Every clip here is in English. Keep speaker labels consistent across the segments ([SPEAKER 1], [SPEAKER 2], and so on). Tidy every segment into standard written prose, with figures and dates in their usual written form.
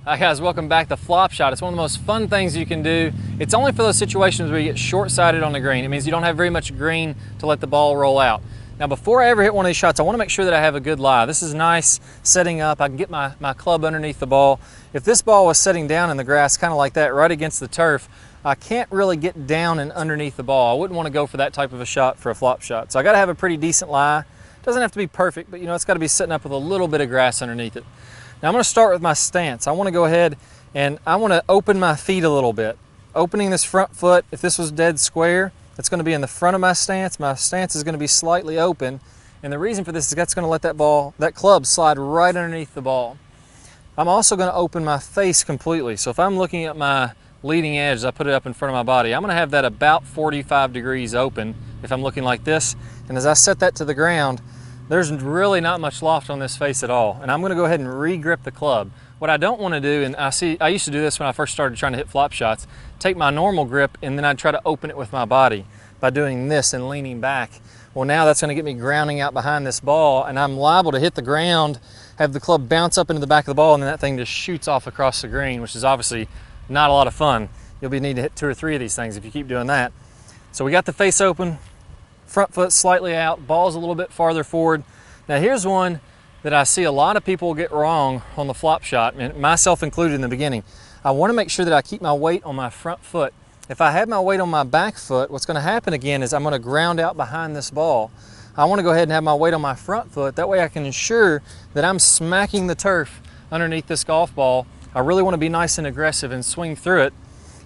[SPEAKER 1] Hi guys, welcome back to Flop Shot. It's one of the most fun things you can do. It's only for those situations where you get short-sighted on the green. It means you don't have very much green to let the ball roll out. Now before I ever hit one of these shots, I want to make sure that I have a good lie. This is nice setting up. I can get my club underneath the ball. If this ball was setting down in the grass, kind of like that, right against the turf, I can't really get down and underneath the ball. I wouldn't want to go for that type of a shot for a flop shot. So I got to have a pretty decent lie. It doesn't have to be perfect, but you know, it's got to be sitting up with a little bit of grass underneath it. Now I'm going to start with my stance. I want to go ahead and I want to open my feet a little bit. Opening this front foot, if this was dead square, it's going to be in the front of my stance. My stance is going to be slightly open. And the reason for this is that's going to let that club slide right underneath the ball. I'm also going to open my face completely. So if I'm looking at my leading edge, as I put it up in front of my body, I'm going to have that about 45 degrees open if I'm looking like this. And as I set that to the ground, there's really not much loft on this face at all. And I'm going to go ahead and re-grip the club. What I don't want to do, and I used to do this when I first started trying to hit flop shots, take my normal grip and then I'd try to open it with my body by doing this and leaning back. Well, now that's going to get me grounding out behind this ball, and I'm liable to hit the ground, have the club bounce up into the back of the ball, and then that thing just shoots off across the green, which is obviously not a lot of fun. You'll be needing to hit 2 or 3 of these things if you keep doing that. So we got the face open, front foot slightly out, ball's a little bit farther forward. Now here's one that I see a lot of people get wrong on the flop shot, and myself included in the beginning. I want to make sure that I keep my weight on my front foot. If I have my weight on my back foot, what's going to happen again is I'm going to ground out behind this ball. I want to go ahead and have my weight on my front foot. That way I can ensure that I'm smacking the turf underneath this golf ball. I really want to be nice and aggressive and swing through it.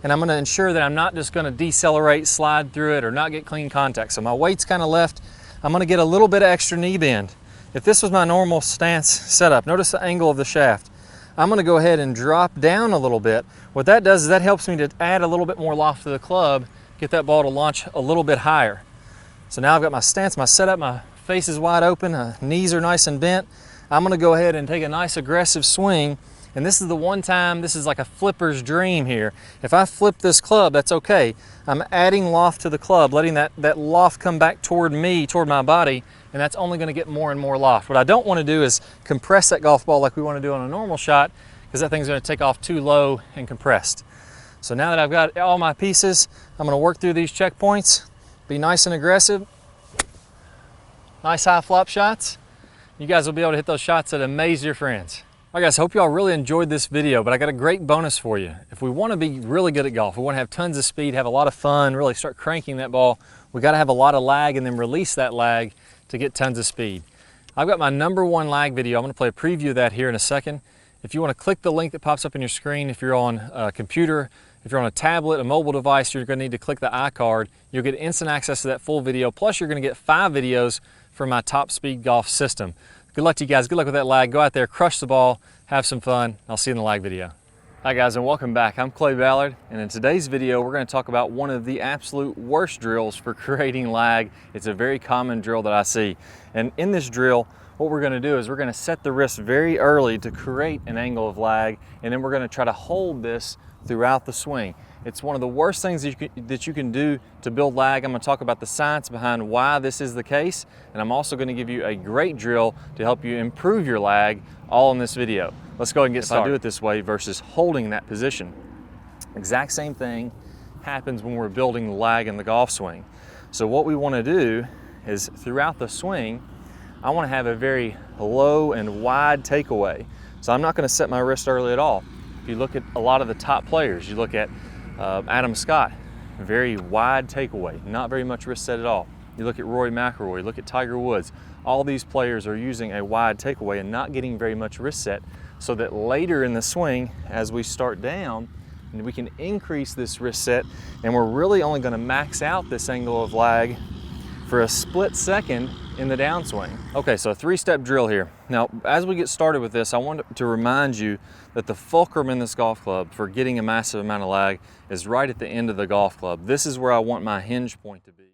[SPEAKER 1] And I'm going to ensure that I'm not just going to decelerate, slide through it, or not get clean contact. So my weight's kind of left. I'm going to get a little bit of extra knee bend. If this was my normal stance setup, notice the angle of the shaft. I'm going to go ahead and drop down a little bit. What that does is that helps me to add a little bit more loft to the club, get that ball to launch a little bit higher. So now I've got my stance, my setup, my face is wide open, knees are nice and bent. I'm going to go ahead and take a nice aggressive swing. And this is the one time, this is like a flipper's dream here. If I flip this club, that's okay. I'm adding loft to the club, letting that loft come back toward me, toward my body, and that's only going to get more and more loft. What I don't want to do is compress that golf ball like we want to do on a normal shot, because that thing's going to take off too low and compressed. So now that I've got all my pieces, I'm going to work through these checkpoints, be nice and aggressive. Nice high flop shots. You guys will be able to hit those shots that amaze your friends. All right guys, hope y'all really enjoyed this video, but I got a great bonus for you. If we want to be really good at golf, we want to have tons of speed, have a lot of fun, really start cranking that ball, we got to have a lot of lag and then release that lag to get tons of speed. I've got my #1 lag video. I'm going to play a preview of that here in a second. If you want to click the link that pops up on your screen, if you're on a computer, if you're on a tablet, a mobile device, you're going to need to click the iCard. You'll get instant access to that full video, plus you're going to get 5 videos for my top speed golf system. Good luck to you guys. Good luck with that lag. Go out there, crush the ball, have some fun. I'll see you in the lag video. Hi guys, and welcome back. I'm Clay Ballard, and in today's video, we're going to talk about one of the absolute worst drills for creating lag. It's a very common drill that I see. And in this drill, what we're going to do is we're going to set the wrist very early to create an angle of lag, and then we're going to try to hold this throughout the swing. It's one of the worst things that you can do to build lag. I'm going to talk about the science behind why this is the case, and I'm also going to give you a great drill to help you improve your lag, all in this video. Let's go ahead and get started. If I do it this way versus holding that position, exact same thing happens when we're building the lag in the golf swing. So what we want to do is throughout the swing, I want to have a very low and wide takeaway. So I'm not going to set my wrist early at all. If you look at a lot of the top players, you look at Adam Scott, very wide takeaway, not very much wrist set at all. You look at Rory McIlroy, look at Tiger Woods. All these players are using a wide takeaway and not getting very much wrist set, so that later in the swing, as we start down, we can increase this wrist set, and we're really only going to max out this angle of lag for a split second in the downswing. Okay, so a 3-step drill here. Now, as we get started with this, I want to remind you that the fulcrum in this golf club for getting a massive amount of lag is right at the end of the golf club. This is where I want my hinge point to be.